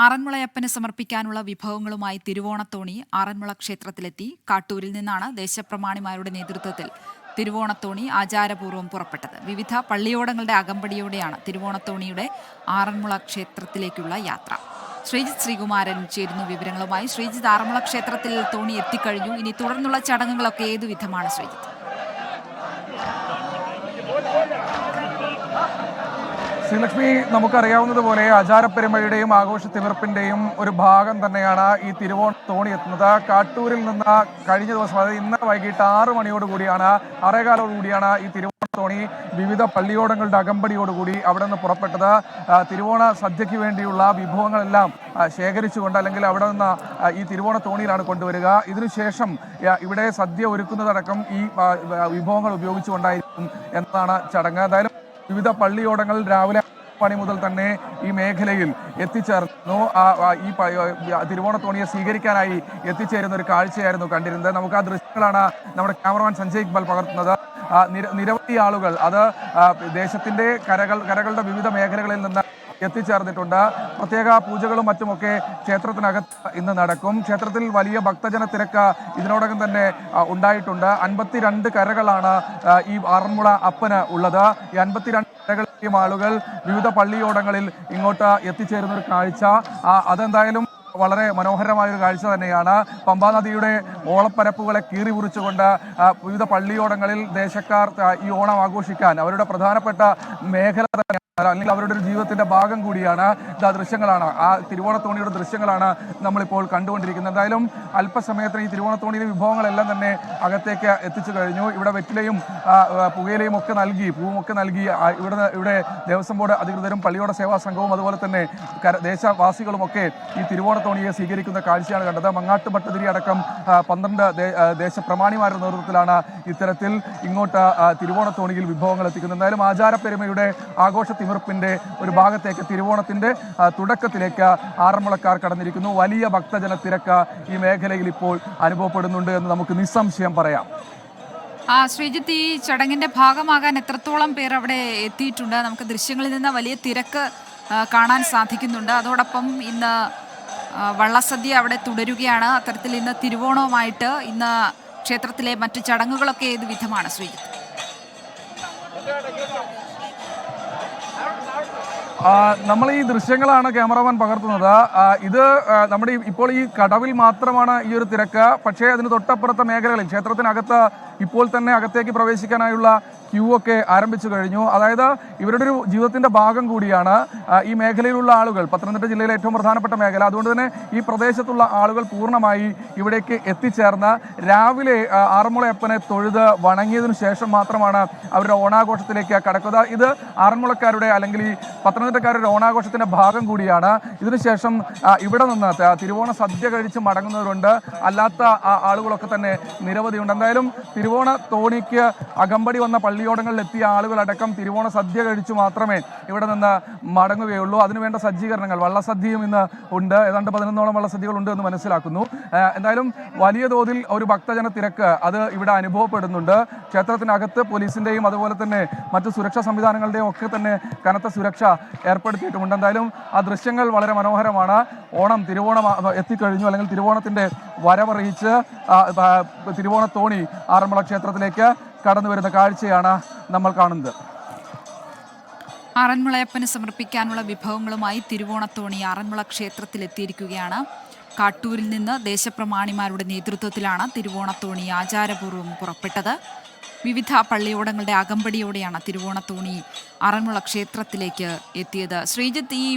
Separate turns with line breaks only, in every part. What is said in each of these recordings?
ആറന്മുളയപ്പന് സമർപ്പിക്കാനുള്ള വിഭവങ്ങളുമായി തിരുവോണത്തോണി ആറന്മുള ക്ഷേത്രത്തിലെത്തി. കാട്ടൂരിൽ നിന്നാണ് ദേശപ്രമാണിമാരുടെ നേതൃത്വത്തിൽ തിരുവോണത്തോണി ആചാരപൂർവ്വം പുറപ്പെട്ടത്. വിവിധ പള്ളിയോടങ്ങളുടെ അകമ്പടിയോടെയാണ് തിരുവോണത്തോണിയുടെ ആറന്മുള ക്ഷേത്രത്തിലേക്കുള്ള യാത്ര. ശ്രീജിത്ത് ശ്രീകുമാരൻ ചേരുന്നു വിവരങ്ങളുമായി. ശ്രീജിത്ത്, ആറന്മുള ക്ഷേത്രത്തിൽ തോണി എത്തിക്കഴിഞ്ഞു. ഇനി തുടർന്നുള്ള ചടങ്ങുകളൊക്കെ ഏതു വിധമാണ് ശ്രീജിത്ത്?
ശ്രീലക്ഷ്മി, നമുക്കറിയാവുന്നതുപോലെ ആചാരപ്പെരുമയുടെയും ആഘോഷ തിമിർപ്പിന്റെയും ഒരു ഭാഗം തന്നെയാണ് ഈ തിരുവോണത്തോണി എത്തുന്നത്. കാട്ടൂരിൽ നിന്ന് കഴിഞ്ഞ ദിവസം, അതായത് ഇന്ന് വൈകിട്ട് 6 മണിയോടുകൂടിയാണ്, 6:15 ഈ തിരുവോണത്തോണി വിവിധ പള്ളിയോടങ്ങളുടെ അകമ്പടിയോടുകൂടി അവിടെ നിന്ന് പുറപ്പെട്ടത്. തിരുവോണ സദ്യയ്ക്ക് വേണ്ടിയുള്ള വിഭവങ്ങളെല്ലാം ശേഖരിച്ചുകൊണ്ട്, അല്ലെങ്കിൽ അവിടെ നിന്ന് ഈ തിരുവോണത്തോണിയിലാണ് കൊണ്ടുവരിക. ഇതിനുശേഷം ഇവിടെ സദ്യ ഒരുക്കുന്നതടക്കം ഈ വിഭവങ്ങൾ ഉപയോഗിച്ചുകൊണ്ടായിരിക്കും എന്നതാണ് ചടങ്ങ്. എന്തായാലും വിവിധ പള്ളിയോടങ്ങൾ രാവിലെ പണി മുതൽ തന്നെ ഈ മേഖലയിൽ എത്തിച്ചേർന്നു. ഈ തിരുവോണത്തോണിയെ സ്വീകരിക്കാനായി എത്തിച്ചേരുന്ന ഒരു കാഴ്ചയായിരുന്നു കണ്ടിരുന്നത്. നമുക്ക് ആ ദൃശ്യങ്ങളാണ് നമ്മുടെ ക്യാമറമാൻ സഞ്ജയ് ഇക്ബാൽ പകർത്തുന്നത്. നിരവധി ആളുകൾ അത് ദേശത്തിന്റെ കരകളുടെ വിവിധ മേഖലകളിൽ നിന്ന് എത്തിച്ചേർന്നിട്ടുണ്ട്. പ്രത്യേക പൂജകളും മറ്റുമൊക്കെ ക്ഷേത്രത്തിനകത്ത് ഇന്ന് നടക്കും. ക്ഷേത്രത്തിൽ വലിയ ഭക്തജന തിരക്ക് ഇതിനോടകം തന്നെ ഉണ്ടായിട്ടുണ്ട്. 52 കരകളാണ് ഈ ആറന്മുള അപ്പന് ഉള്ളത്. ഈ 52 കരകളിലെയും ആളുകൾ വിവിധ പള്ളിയോടങ്ങളിൽ ഇങ്ങോട്ട് എത്തിച്ചേരുന്ന ഒരു കാഴ്ച അതെന്തായാലും വളരെ മനോഹരമായൊരു കാഴ്ച തന്നെയാണ്. പമ്പാ നദിയുടെ ഓളപ്പരപ്പുകളെ കീറി മുറിച്ചുകൊണ്ട് വിവിധ പള്ളിയോടങ്ങളിൽ ദേശക്കാർ ഈ ഓണം ആഘോഷിക്കാൻ അവരുടെ പ്രധാനപ്പെട്ട മേഖല തന്നെയാണ്, അല്ലെങ്കിൽ അവരുടെ ഒരു ജീവിതത്തിന്റെ ഭാഗം കൂടിയാണ്. ദൃശ്യങ്ങളാണ്, ആ തിരുവോണത്തോണിയുടെ ദൃശ്യങ്ങളാണ് നമ്മളിപ്പോൾ കണ്ടുകൊണ്ടിരിക്കുന്നത്. എന്തായാലും അല്പസമയത്തിന് ഈ തിരുവോണത്തോണിയിലെ വിഭവങ്ങളെല്ലാം തന്നെ അകത്തേക്ക് എത്തിച്ചു കഴിഞ്ഞു. ഇവിടെ വെറ്റിലയും പുകയിലയും ഒക്കെ നൽകി, പൂവുമൊക്കെ നൽകി ഇവിടെ ദേവസ്വം ബോർഡ് അധികൃതരും പള്ളിയോട സേവാ സംഘവും അതുപോലെ തന്നെ ദേശവാസികളുമൊക്കെ ഈ തിരുവോണത്തോണിയെ സ്വീകരിക്കുന്ന കാഴ്ചയാണ് കണ്ടത്. മങ്ങാട്ട് ഭട്ടതിരി അടക്കം 12 ദേശപ്രമാണിമാരുടെ നേതൃത്വത്തിലാണ് ഇത്തരത്തിൽ ഇങ്ങോട്ട് തിരുവോണത്തോണിയിൽ വിഭവങ്ങൾ എത്തിക്കുന്നത്. എന്തായാലും ആചാരപ്പെരുമയുടെ ആഘോഷ തിമിർപ്പിന്റെ ഒരു ഭാഗത്തേക്ക്, തിരുവോണത്തിന്റെ തുടക്കത്തിലേക്ക് ആറന്മുളക്കാർ കടന്നിരിക്കുന്നു. വലിയ ഭക്തജന തിരക്ക് ഈ മേഖലയിൽ ഇപ്പോൾ അനുഭവപ്പെടുന്നുണ്ട് എന്ന് നമുക്ക് നിസ്സംശയം പറയാം.
ശ്രീജിത്ത്, ഈ ചടങ്ങിന്റെ ഭാഗമാകാൻ എത്രത്തോളം പേർ അവിടെ എത്തിയിട്ടുണ്ട്? നമുക്ക് ദൃശ്യങ്ങളിൽ നിന്ന് വലിയ തിരക്ക് കാണാൻ സാധിക്കുന്നുണ്ട്. അതോടൊപ്പം ഇന്ന് വള്ളസദ്യ അവിടെ തുടരുകയാണ്. അത്തരത്തിൽ ഇന്ന് തിരുവോണവുമായിട്ട് ഇന്ന് ക്ഷേത്രത്തിലെ മറ്റു ചടങ്ങുകളൊക്കെ ഏത് വിധമാണ് ശ്രീജിത്ത്?
നമ്മൾ ഈ ദൃശ്യങ്ങളാണ് ക്യാമറമാൻ പകർത്തുന്നത്. ഇത് നമ്മുടെ ഇപ്പോൾ ഈ കടവിൽ മാത്രമാണ് ഈ ഒരു തിരക്ക്. പക്ഷേ അതിന് തൊട്ടപ്പുറത്തെ മേഖലകളിൽ ക്ഷേത്രത്തിനകത്ത് ഇപ്പോൾ തന്നെ അകത്തേക്ക് പ്രവേശിക്കാനായുള്ള ക്യൂ ഒക്കെ ആരംഭിച്ചു കഴിഞ്ഞു. അതായത് ഇവരുടെ ഒരു ജീവിതത്തിന്റെ ഭാഗം കൂടിയാണ് ഈ മേഖലയിലുള്ള ആളുകൾ. പത്തനംതിട്ട ജില്ലയിലെ ഏറ്റവും പ്രധാനപ്പെട്ട മേഖല, അതുകൊണ്ട് തന്നെ ഈ പ്രദേശത്തുള്ള ആളുകൾ പൂർണ്ണമായി ഇവിടേക്ക് എത്തിച്ചേർന്ന് രാവിലെ ആറന്മുളയപ്പനെ തൊഴുത് വണങ്ങിയതിനു ശേഷം മാത്രമാണ് അവരുടെ ഓണാഘോഷത്തിലേക്ക് കടക്കുക. ഇത് ആറന്മുളക്കാരുടെ, അല്ലെങ്കിൽ ഈ പത്തനംതിട്ടക്കാരുടെ ഓണാഘോഷത്തിന്റെ ഭാഗം കൂടിയാണ്. ഇതിനുശേഷം ഇവിടെ നിന്ന് തിരുവോണ സദ്യ കഴിച്ച് മടങ്ങുന്നവരുണ്ട്, അല്ലാത്ത ആളുകളൊക്കെ തന്നെ നിരവധിയുണ്ട്. എന്തായാലും തിരുവോണ തോണിക്ക് അകമ്പടി വന്ന പള്ളിയോടങ്ങളിൽ എത്തിയ ആളുകളടക്കം തിരുവോണ സദ്യ കഴിച്ചു മാത്രമേ ഇവിടെ നിന്ന് മടങ്ങുകയുള്ളൂ. അതിനുവേണ്ട സജ്ജീകരണങ്ങൾ, വള്ളസദ്യയും ഇന്ന് ഉണ്ട്. ഏതാണ്ട് 11ഓളം വള്ളസദ്യകൾ ഉണ്ട് എന്ന് മനസ്സിലാക്കുന്നു. എന്തായാലും വലിയ തോതിൽ ഒരു ഭക്തജന തിരക്ക് അത് ഇവിടെ അനുഭവപ്പെടുന്നുണ്ട്. ക്ഷേത്രത്തിനകത്ത് പോലീസിന്റെയും അതുപോലെ തന്നെ മറ്റു സുരക്ഷാ സംവിധാനങ്ങളുടെയും ഒക്കെ തന്നെ കനത്ത സുരക്ഷ ഏർപ്പെടുത്തിയിട്ടുമുണ്ട്. എന്തായാലും ആ ദൃശ്യങ്ങൾ വളരെ മനോഹരമാണ്. തിരുവോണം എത്തിക്കഴിഞ്ഞു, അല്ലെങ്കിൽ തിരുവോണത്തിന്റെ വരവറിയിച്ച് തിരുവോണത്തോണി ആറന്മുള ക്ഷേത്രത്തിലേക്ക് കടന്നു വരുന്ന കാഴ്ചയാണ് നമ്മൾ കാണുന്നത്.
ആറന്മുളയപ്പന് സമർപ്പിക്കാനുള്ള വിഭവങ്ങളുമായി തിരുവോണത്തോണി ആറന്മുള ക്ഷേത്രത്തിലെത്തിയിരിക്കുകയാണ്. കാട്ടൂരിൽ നിന്ന് ദേശപ്രമാണിമാരുടെ നേതൃത്വത്തിലാണ് തിരുവോണത്തോണി ആചാരപൂർവ്വം പുറപ്പെട്ടത്. വിവിധ പള്ളിയോടങ്ങളുടെ അകമ്പടിയോടെയാണ് തിരുവോണത്തോണി ആറന്മുള ക്ഷേത്രത്തിലേക്ക് എത്തിയത്. ശ്രീജിത്ത്, ഈ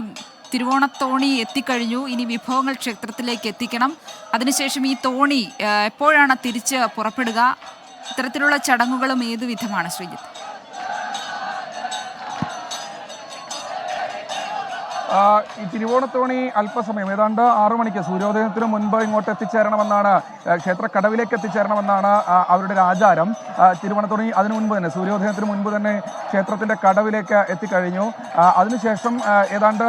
തിരുവോണത്തോണി എത്തിക്കഴിഞ്ഞു, ഇനി വിഭവങ്ങൾ ക്ഷേത്രത്തിലേക്ക് എത്തിക്കണം. അതിനുശേഷം ഈ തോണി എപ്പോഴാണ് തിരിച്ച് പുറപ്പെടുക? ഇത്തരത്തിലുള്ള ചടങ്ങുകളും ഏതു വിധമാണ് ശ്രീജിത്ത്?
ഈ തിരുവോണത്തോണി അല്പസമയം, ഏതാണ്ട് 6 മണിക്ക് സൂര്യോദയത്തിന് മുൻപ് ഇങ്ങോട്ട് എത്തിച്ചേരണമെന്നാണ്, ക്ഷേത്ര കടവിലേക്ക് എത്തിച്ചേരണമെന്നാണ് അവരുടെ ഒരു ആചാരം. തിരുവോണത്തോണി അതിനു മുൻപ് തന്നെ, സൂര്യോദയത്തിന് മുൻപ് തന്നെ ക്ഷേത്രത്തിന്റെ കടവിലേക്ക് എത്തിക്കഴിഞ്ഞു. അതിനുശേഷം ഏതാണ്ട്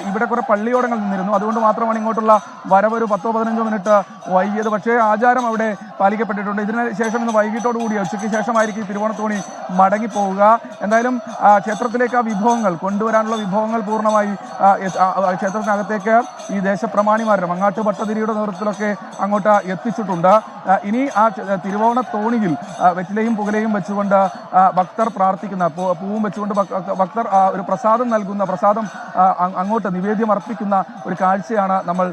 ഇവിടെ കുറെ പള്ളിയോടങ്ങൾ നിന്നിരുന്നു, അതുകൊണ്ട് മാത്രമാണ് ഇങ്ങോട്ടുള്ള വരവൊരു 10-15 മിനിറ്റ് വൈകിയത്. പക്ഷേ ആചാരം അവിടെ പാലിക്കപ്പെട്ടിട്ടുണ്ട്. ഇതിന് ശേഷം ഇന്ന് വൈകിട്ടോടുകൂടി, ഉച്ചയ്ക്ക് ശേഷമായിരിക്കും തിരുവോണത്തോണി മടങ്ങിപ്പോവുക. എന്തായാലും ക്ഷേത്രത്തിലേക്ക് ആ വിഭവങ്ങൾ കൊണ്ടുവരാനുള്ള വിഭവങ്ങൾ പൂർണ്ണമായി ഭാഗമായി ക്ഷേത്രത്തിനകത്തേക്ക് ഈ ദേശപ്രമാണിമാരുടെ മങ്ങാട്ട് ഭട്ടതിരിയുടെ നേതൃത്വത്തിലൊക്കെ അങ്ങോട്ട് എത്തിച്ചിട്ടുണ്ട്. ഇനി ആ തിരുവോണത്തോണിയിൽ വെറ്റിലയും പുകലയും വെച്ചുകൊണ്ട് ഭക്തർ പ്രാർത്ഥിക്കുന്ന പൂവും വെച്ചുകൊണ്ട് ഭക്തർ ഒരു പ്രസാദം നൽകുന്ന അങ്ങോട്ട് നിവേദ്യം അർപ്പിക്കുന്ന ഒരു കാഴ്ചയാണ് നമ്മൾ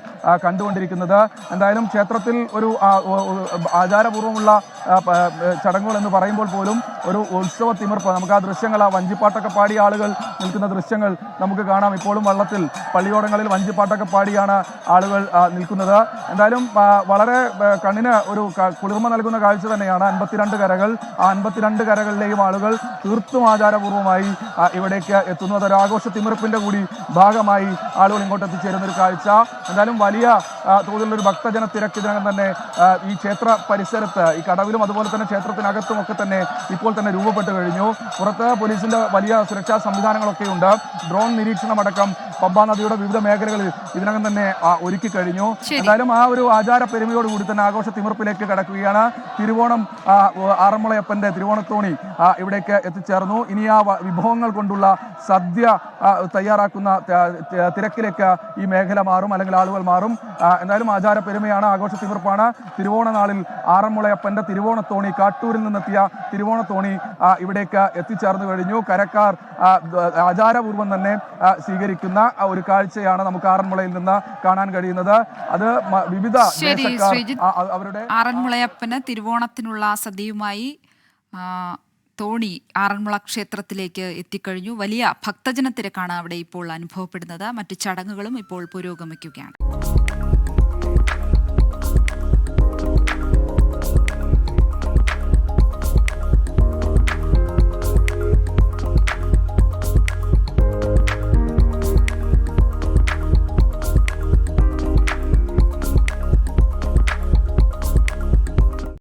കണ്ടുകൊണ്ടിരിക്കുന്നത്. എന്തായാലും ക്ഷേത്രത്തിൽ ഒരു ആചാരപൂർവ്വമുള്ള ചടങ്ങുകൾ എന്ന് പറയുമ്പോൾ പോലും ഒരു ഉത്സവ തിമിർപ്പ് നമുക്ക് ആ ദൃശ്യങ്ങൾ, ആ വഞ്ചിപ്പാട്ടൊക്കെ പാടിയ ആളുകൾ നിൽക്കുന്ന ദൃശ്യങ്ങൾ നമുക്ക് കാണാം. ഇപ്പോഴും വള്ളത്തിൽ പള്ളിയോടങ്ങളിൽ വഞ്ചിപ്പാട്ടൊക്കെ പാടിയാണ് ആളുകൾ നിൽക്കുന്നത്. എന്തായാലും വളരെ കണ്ണിന് ഒരു കുളിർമ നൽകുന്ന കാഴ്ച തന്നെയാണ്. 52 കരകൾ, ആ 52 കരകളിലെയും ആളുകൾ തീർത്തും ആചാരപൂർവ്വമായി ഇവിടേക്ക് എത്തുന്നു. അതൊരു ആഘോഷ തിമിർപ്പിന്റെ കൂടി ഭാഗമായി ആളുകൾ ഇങ്ങോട്ട് എത്തിച്ചേരുന്ന ഒരു കാഴ്ച. എന്തായാലും വലിയ തോതിലുള്ളൊരു ഭക്തജന തിരക്ക് ഇതിനകം തന്നെ ഈ ക്ഷേത്ര പരിസരത്ത്, ഈ കടവിലും അതുപോലെ തന്നെ ക്ഷേത്രത്തിനകത്തും ഒക്കെ തന്നെ ഇപ്പോൾ തന്നെ രൂപപ്പെട്ട് കഴിഞ്ഞു. പുറത്ത് പോലീസിന്റെ വലിയ സുരക്ഷാ സംവിധാനങ്ങളൊക്കെ ഉണ്ട്. ഡ്രോൺ നിരീക്ഷണം അടക്കം പമ്പ നദിയുടെ വിവിധ മേഖലകളിൽ ഇതിനകം തന്നെ ഒരുക്കി കഴിഞ്ഞു. എന്തായാലും ആ ഒരു ആചാര പെരുമയോടുകൂടി തന്നെ ആഘോഷ തിമിർപ്പിലേക്ക് കടക്കുകയാണ്. തിരുവോണം ആറന്മുളയപ്പന്റെ തിരുവോണത്തോണി ഇവിടേക്ക് എത്തിച്ചേർന്നു. ഇനി ആ വിഭവങ്ങൾ കൊണ്ടുള്ള സദ്യ തയ്യാറാക്കുന്ന തിരക്കിലേക്ക് ഈ മേഖല മാറും, അല്ലെങ്കിൽ ആളുകൾ മാറും. എന്തായാലും ആചാര പെരുമയാണ്, ആഘോഷ തിമിർപ്പാണ്. തിരുവോണ നാളിൽ ആറന്മുളയപ്പന്റെ തിരുവോണത്തോണി, കാട്ടൂരിൽ നിന്നെത്തിയ തിരുവോണത്തോണി ഇവിടേക്ക് എത്തിച്ചേർന്നു കഴിഞ്ഞു. കരക്കാർ ആചാരപൂർവ്വം തന്നെ സ്വീകരിക്കുന്ന ഒരു കാഴ്ചയാണ് നമുക്ക് ആറന്മുളയിൽ നിന്ന് കാണാൻ കഴിയുന്നത്. അത് വിവിധ അവരുടെ
ആറന്മുളയപ്പന് തിരുവോണത്തിനുള്ള സദ്യയുമായി തോണി ആറന്മുള ക്ഷേത്രത്തിലേക്ക് എത്തിക്കഴിഞ്ഞു. വലിയ ഭക്തജന തിരക്കാണ് അവിടെ ഇപ്പോൾ അനുഭവപ്പെടുന്നത്. മറ്റു ചടങ്ങുകളും ഇപ്പോൾ പുരോഗമിക്കുകയാണ്.